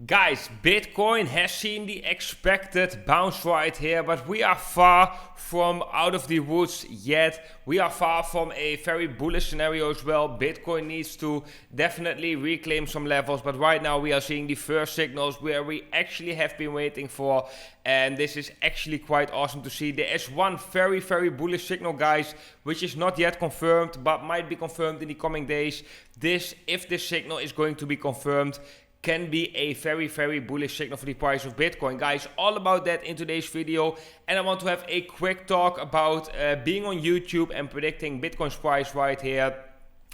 Guys, Bitcoin has seen the expected bounce right here, but we are far from out of the woods yet. We are far from a very bullish scenario as well. Bitcoin needs to definitely reclaim some levels, but right now we are seeing the first signals where we actually have been waiting for, and this is actually quite awesome to see. There is one very bullish signal, guys, which is not yet confirmed, but might be confirmed in the coming days. If this signal is going to be confirmed, can be a very bullish signal for the price of Bitcoin. Guys, all about that in today's video. And I want to have a quick talk about being on YouTube and predicting Bitcoin's price right here,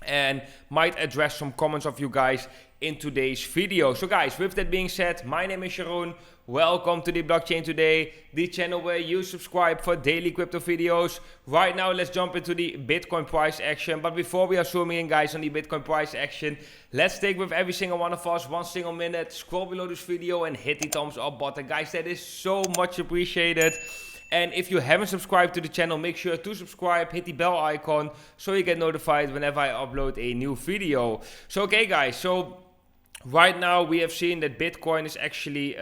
and might address some comments of you guys in today's video. So guys, with that being said, my name is Sharon. Welcome to the Blockchain Today, the channel where you subscribe for daily crypto videos. Right now, let's jump into the Bitcoin price action. But before we are zooming in, guys, on the Bitcoin price action, let's take with every single one of us 1 single minute, scroll below this video and hit the thumbs up button. Guys, that is so much appreciated. And if you haven't subscribed to the channel, make sure to subscribe, hit the bell icon so you get notified whenever I upload a new video. So okay guys, so right now we have seen that Bitcoin is actually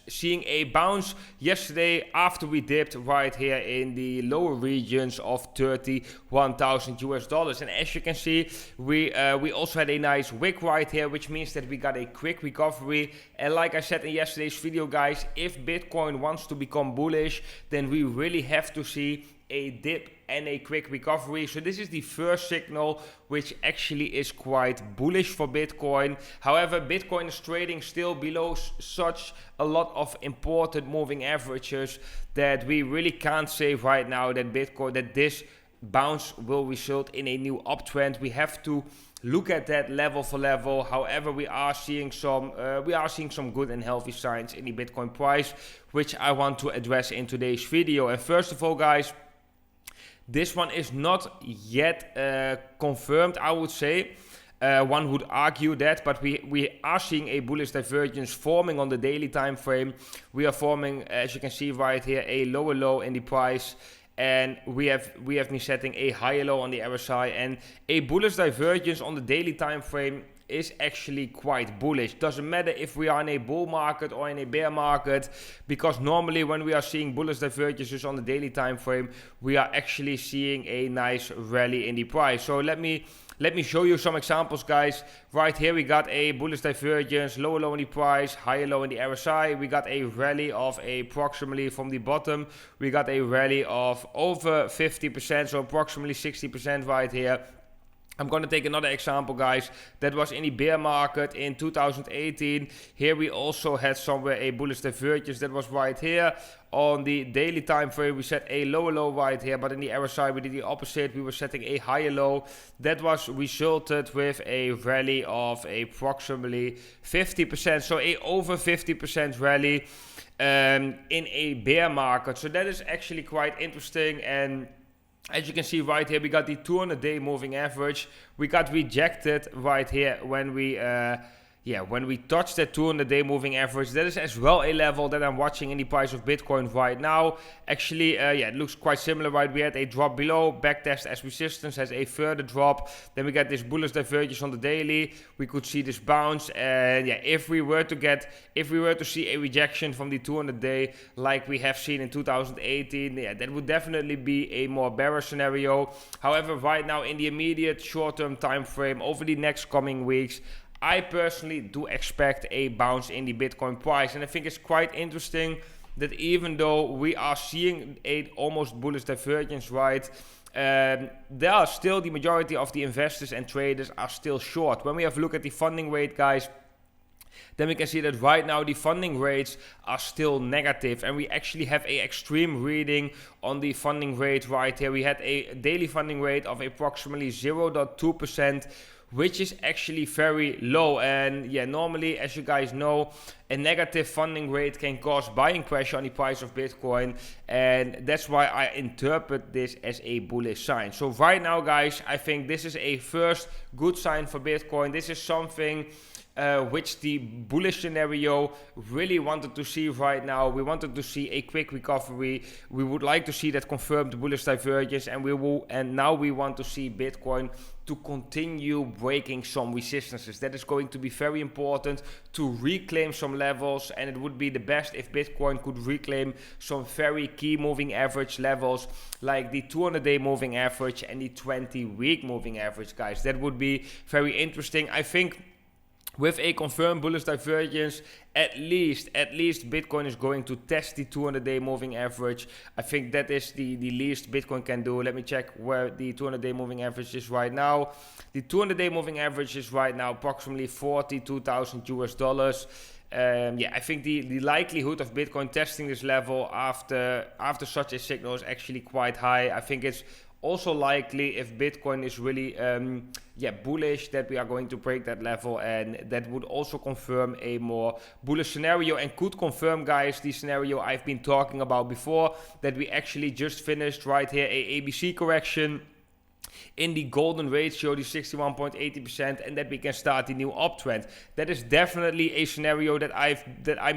seeing a bounce yesterday after we dipped right here in the lower regions of 31,000 US dollars. And as you can see, we also had a nice wick right here, which means that we got a quick recovery. And like I said in yesterday's video, guys, if Bitcoin wants to become bullish, then we really have to see a dip and a quick recovery. So this is the first signal which actually is quite bullish for Bitcoin. However, Bitcoin is trading still below such a lot of important moving averages that we really can't say right now that this bounce will result in a new uptrend. We have to look at that level for level. However, we are seeing some good and healthy signs in the Bitcoin price, which I want to address in today's video. And first of all, guys, this one is not yet confirmed, I would say. One would argue that, but we are seeing a bullish divergence forming on the daily time frame. We are forming, as you can see right here, a lower low in the price, and we have been setting a higher low on the RSI, and a bullish divergence on the daily time frame is actually quite bullish. Doesn't matter if we are in a bull market or in a bear market, because normally when we are seeing bullish divergences on the daily time frame, we are actually seeing a nice rally in the price. So let me show you some examples, guys. Right here we got a bullish divergence, lower low in the price, higher low in the RSI. We got a rally of approximately, from the bottom, we got a rally of over 50%, so approximately 60% right here. I'm going to take another example, guys. That was in the bear market in 2018. Here we also had somewhere a bullish divergence. That was right here. On the daily time frame, we set a lower low right here, but in the RSI we did the opposite. We were setting a higher low. That was resulted with a rally of approximately 50%. So a over 50% rally in a bear market. So that is actually quite interesting. And as you can see right here, we got the 200-day moving average. We got rejected right here when we touched that 200-day moving average. That is as well a level that I'm watching in the price of Bitcoin right now. Actually, it looks quite similar, right? We had a drop below, backtest as resistance, has a further drop. Then we got this bullish divergence on the daily. We could see this bounce, and if we were to see a rejection from the 200-day like we have seen in 2018, that would definitely be a more bearish scenario. However, right now in the immediate short-term time frame, over the next coming weeks, I personally do expect a bounce in the Bitcoin price. And I think it's quite interesting that even though we are seeing a almost bullish divergence, right, there are still, the majority of the investors and traders are still short. When we have a look at the funding rate, guys, then we can see that right now the funding rates are still negative, and we actually have a extreme reading on the funding rate right here. We had a daily funding rate of approximately 0.2%, which is actually very low. And normally, as you guys know, a negative funding rate can cause buying pressure on the price of Bitcoin, and that's why I interpret this as a bullish sign. So right now, guys, I think this is a first good sign for Bitcoin. This is something which the bullish scenario really wanted to see right now. We wanted to see a quick recovery. We would like to see that confirmed bullish divergence, and now we want to see Bitcoin to continue breaking some resistances. That is going to be very important to reclaim some levels, and it would be the best if Bitcoin could reclaim some very key moving average levels like the 200-day moving average and the 20-week moving average, guys. That would be very interesting. I think with a confirmed bullish divergence, at least Bitcoin is going to test the 200-day moving average. I think that is the least Bitcoin can do. Let me check where the 200-day moving average is right now. The 200-day moving average is right now approximately $42,000 US. Yeah, I think the likelihood of Bitcoin testing this level after such a signal is actually quite high. I think it's also likely, if Bitcoin is really bullish, that we are going to break that level, and that would also confirm a more bullish scenario, and could confirm, guys, the scenario I've been talking about before, that we actually just finished right here a ABC correction in the golden ratio, the 61.80%, and that we can start the new uptrend. That is definitely a scenario that I've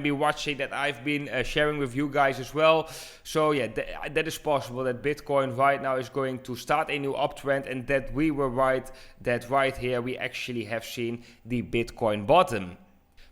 been watching, that I've been sharing with you guys as well. So yeah, that is possible that Bitcoin right now is going to start a new uptrend, and that we were right, that right here we actually have seen the Bitcoin bottom.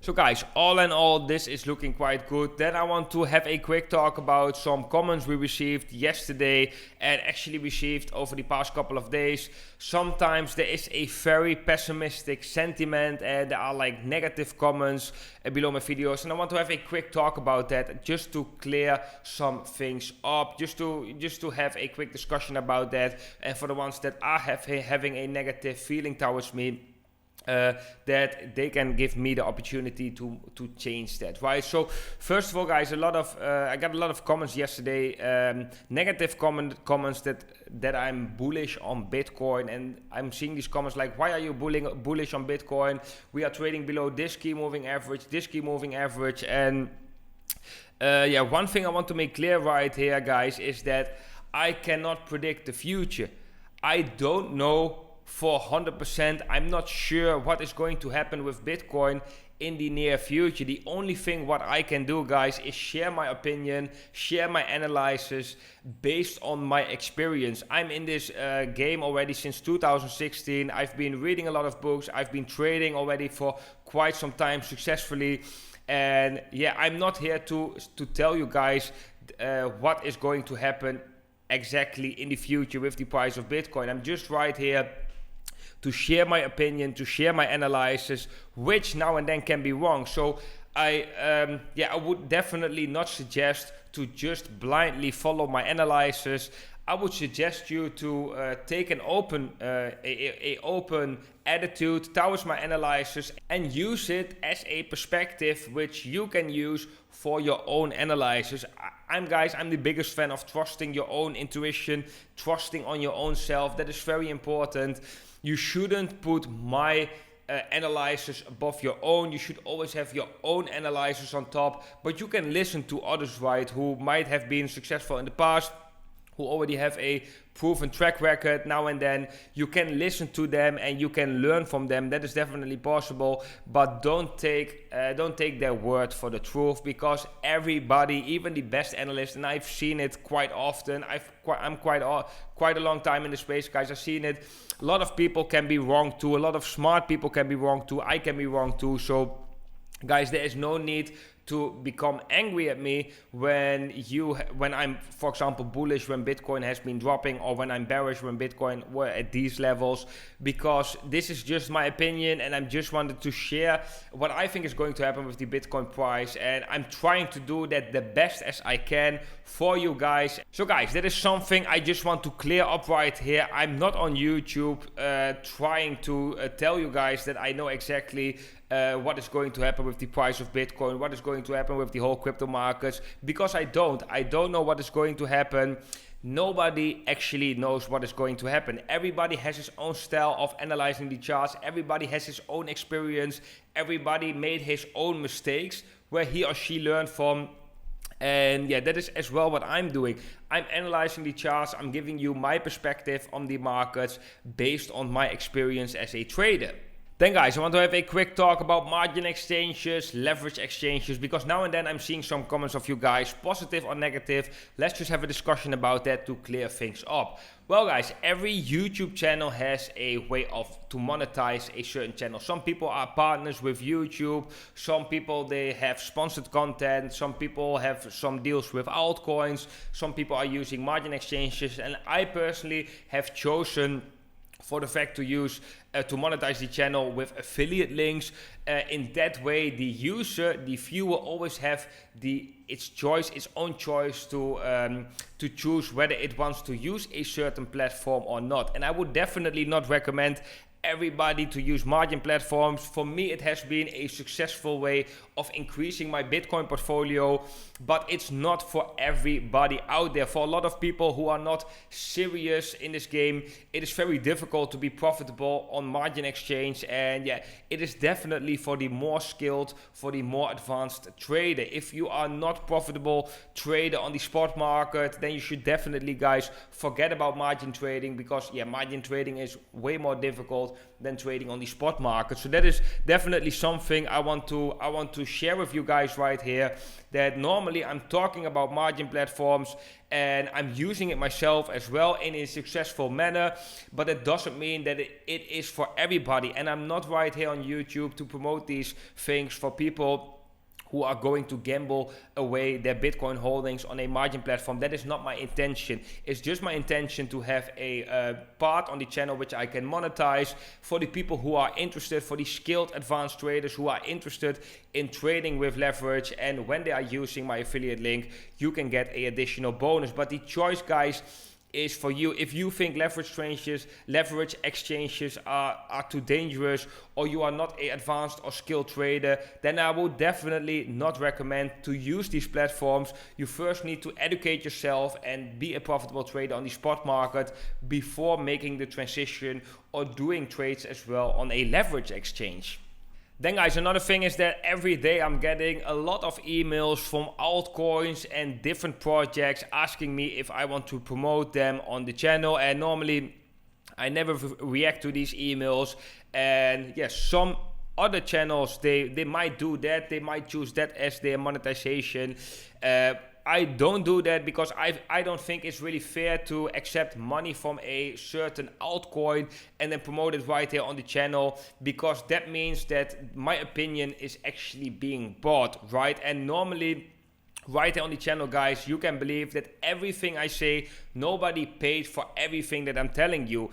So guys, all in all, this is looking quite good. Then I want to have a quick talk about some comments we received yesterday and actually received over the past couple of days. Sometimes there is a very pessimistic sentiment and there are like negative comments below my videos, and I want to have a quick talk about that, just to clear some things up, just to have a quick discussion about that, and for the ones that are having a negative feeling towards me, that they can give me the opportunity to change that, right? So first of all, guys, I got a lot of comments yesterday, negative comments that I'm bullish on Bitcoin, and I'm seeing these comments like, why are you bullish on Bitcoin? We are trading below this key moving average, and yeah, one thing I want to make clear right here, guys, is that I cannot predict the future. I don't know for 100%. I'm not sure what is going to happen with Bitcoin in the near future. The only thing what I can do, guys, is share my opinion, share my analysis based on my experience. I'm in this game already since 2016. I've been reading a lot of books. I've been trading already for quite some time successfully. And yeah, I'm not here to tell you guys what is going to happen exactly in the future with the price of Bitcoin. I'm just right here to share my opinion, to share my analysis, which now and then can be wrong. So I would definitely not suggest to just blindly follow my analysis. I would suggest you to take an open attitude towards my analysis and use it as a perspective which you can use for your own analysis. I'm the biggest fan of trusting your own intuition, trusting on your own self. That is very important. You shouldn't put my analysis above your own. You should always have your own analysis on top, but you can listen to others, right, who might have been successful in the past, who already have a proven track record. Now and then you can listen to them and you can learn from them. That is definitely possible, but don't take their word for the truth, because everybody, even the best analysts, and I've seen it quite often, I'm quite a long time in the space, guys. I've seen it. A lot of people can be wrong too. A lot of smart people can be wrong too. I can be wrong too. So guys, there is no need to become angry at me when I'm, for example, bullish when Bitcoin has been dropping, or when I'm bearish when Bitcoin were at these levels, because this is just my opinion and I'm just wanted to share what I think is going to happen with the Bitcoin price, and I'm trying to do that the best as I can for you guys. So guys, that is something I just want to clear up right here. I'm not on YouTube trying to tell you guys that I know exactly what is going to happen with the price of Bitcoin, what is going to happen with the whole crypto markets, because I don't know what is going to happen. Nobody actually knows what is going to happen. Everybody has his own style of analyzing the charts. Everybody has his own experience. Everybody made his own mistakes where he or she learned from. And yeah, that is as well what I'm doing. I'm analyzing the charts. I'm giving you my perspective on the markets based on my experience as a trader. Then guys, I want to have a quick talk about margin exchanges, leverage exchanges, because now and then I'm seeing some comments of you guys, positive or negative. Let's just have a discussion about that to clear things up. Well guys, every YouTube channel has a way to monetize a certain channel. Some people are partners with YouTube, some people they have sponsored content, some people have some deals with altcoins, some people are using margin exchanges, and I personally have chosen for the fact to use to monetize the channel with affiliate links. In that way, the user, the viewer, always have its own choice to choose whether it wants to use a certain platform or not. And I would definitely not recommend everybody to use margin platforms. For me, it has been a successful way of increasing my Bitcoin portfolio, but it's not for everybody out there. For a lot of people who are not serious in this game, it is very difficult to be profitable on margin exchange. And yeah, it is definitely for the more skilled, for the more advanced trader. If you are not profitable trader on the spot market, then you should definitely, guys, forget about margin trading, because yeah, margin trading is way more difficult than trading on the spot market. So that is definitely something I want to share with you guys right here, that normally I'm talking about margin platforms and I'm using it myself as well in a successful manner, but it doesn't mean that it is for everybody. And I'm not right here on YouTube to promote these things for people who are going to gamble away their Bitcoin holdings on a margin platform. That is not my intention. It's just my intention to have a part on the channel which I can monetize for the people who are interested, for the skilled advanced traders who are interested in trading with leverage. And when they are using my affiliate link, you can get an additional bonus. But the choice, guys, is for you. If you think leverage exchanges are too dangerous, or you are not an advanced or skilled trader, then I would definitely not recommend to use these platforms. You first need to educate yourself and be a profitable trader on the spot market before making the transition or doing trades as well on a leverage exchange. Then guys, another thing is that every day I'm getting a lot of emails from altcoins and different projects asking me if I want to promote them on the channel. And normally I never react to these emails. And yes, some other channels, they might do that. They might choose that as their monetization. I don't do that because I don't think it's really fair to accept money from a certain altcoin and then promote it right here on the channel, because that means that my opinion is actually being bought, right? And normally right here on the channel, guys, you can believe that everything I say, nobody paid for everything that I'm telling you.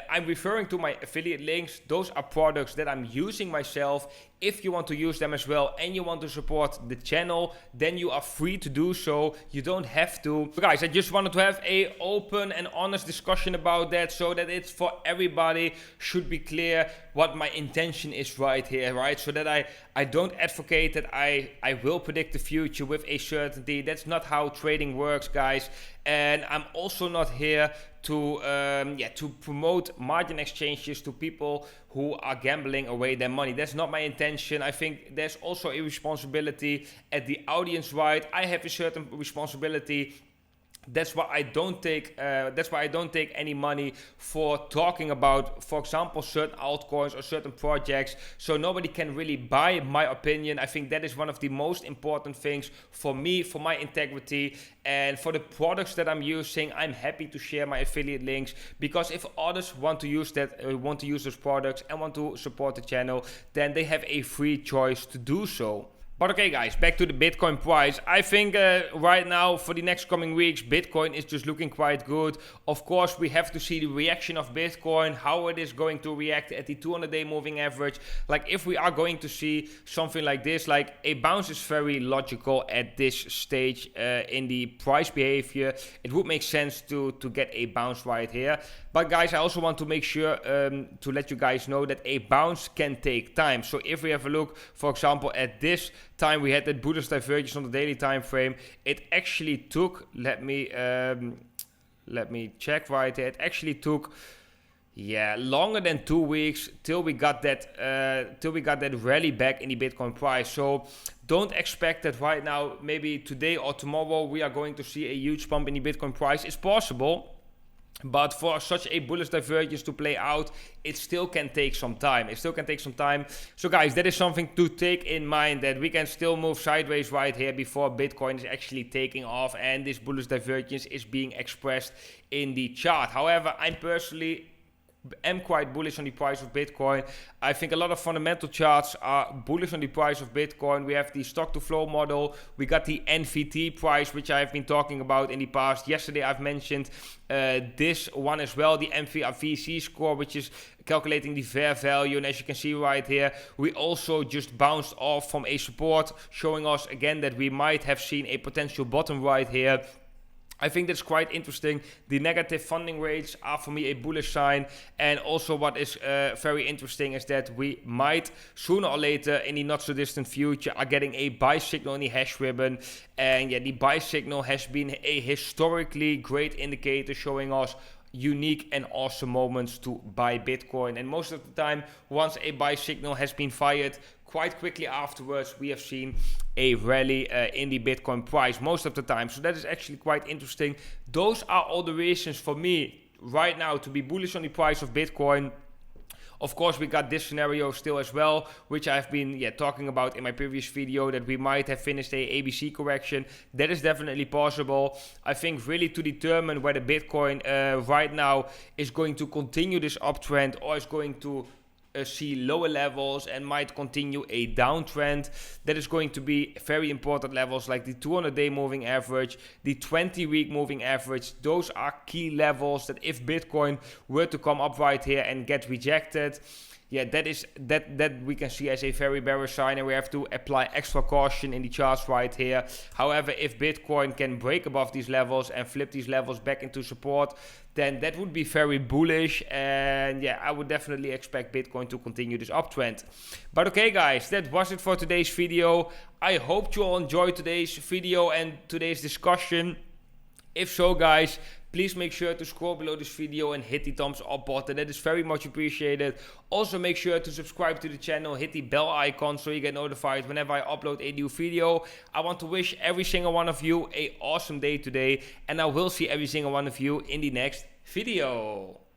I'm referring to my affiliate links. Those are products that I'm using myself. If you want to use them as well and you want to support the channel, then you are free to do so. You don't have to. But guys, I just wanted to have a open and honest discussion about that, so that it's for everybody. Should be clear what my intention is right here, right? So that I don't advocate that I will predict the future with a certainty. That's not how trading works, guys. And I'm also not here to promote margin exchanges to people who are gambling away their money. That's not my intention. I think there's also a responsibility at the audience, right? I have a certain responsibility. That's why I don't take any money for talking about, for example, certain altcoins or certain projects. So nobody can really buy my opinion. I think that is one of the most important things for me, for my integrity, and for the products that I'm using. I'm happy to share my affiliate links, because if others want to use those products and want to support the channel, then they have a free choice to do so. But okay guys, back to the Bitcoin price. I think right now for the next coming weeks, Bitcoin is just looking quite good. Of course, we have to see the reaction of Bitcoin, how it is going to react at the 200-day moving average. Like if we are going to see something like this, like a bounce is very logical at this stage in the price behavior. It would make sense to get a bounce right here. But guys, I also want to make sure to let you guys know that a bounce can take time. So if we have a look, for example, at this time we had that bullish divergence on the daily time frame, it actually took, let me check right here, it actually took longer than 2 weeks till we got that rally back in the Bitcoin price. So don't expect that right now, maybe today or tomorrow, we are going to see a huge pump in the Bitcoin price. It's possible, But for such a bullish divergence to play out, it still can take some time. So guys, that is something to take in mind, that we can still move sideways right here before Bitcoin is actually taking off and this bullish divergence is being expressed in the chart. However, I'm personally am quite bullish on the price of Bitcoin. I think a lot of fundamental charts are bullish on the price of Bitcoin. We have the stock to flow model. We got the NVT price, which I have been talking about in the past. Yesterday I've mentioned this one as well, the MVC score, which is calculating the fair value. And as you can see right here, we also just bounced off from a support, showing us again that we might have seen a potential bottom right here. I think that's quite interesting. The negative funding rates are for me a bullish sign. And also what is very interesting is that we might sooner or later in the not so distant future are getting a buy signal in the hash ribbon. And yeah, the buy signal has been a historically great indicator, showing us unique and awesome moments to buy Bitcoin. And most of the time, once a buy signal has been fired, quite quickly afterwards we have seen a rally in the Bitcoin price most of the time. So that is actually quite interesting. Those are all the reasons for me right now to be bullish on the price of Bitcoin. Of course, we got this scenario still as well, which I've been talking about in my previous video, that we might have finished a ABC correction. That is definitely possible. I think really to determine whether Bitcoin right now is going to continue this uptrend or is going to see lower levels and might continue a downtrend, that is going to be very important levels like the 200-day moving average, the 20-week moving average. Those are key levels that if Bitcoin were to come up right here and get rejected, that we can see as a very bearish sign, and we have to apply extra caution in the charts right here. However, if Bitcoin can break above these levels and flip these levels back into support, then that would be very bullish, and I would definitely expect Bitcoin to continue this uptrend. But okay guys, that was it for today's video. I hope you all enjoyed today's video and today's discussion. If so guys, please make sure to scroll below this video and hit the thumbs up button. That is very much appreciated. Also make sure to subscribe to the channel, hit the bell icon so you get notified whenever I upload a new video. I want to wish every single one of you an awesome day today, and I will see every single one of you in the next video.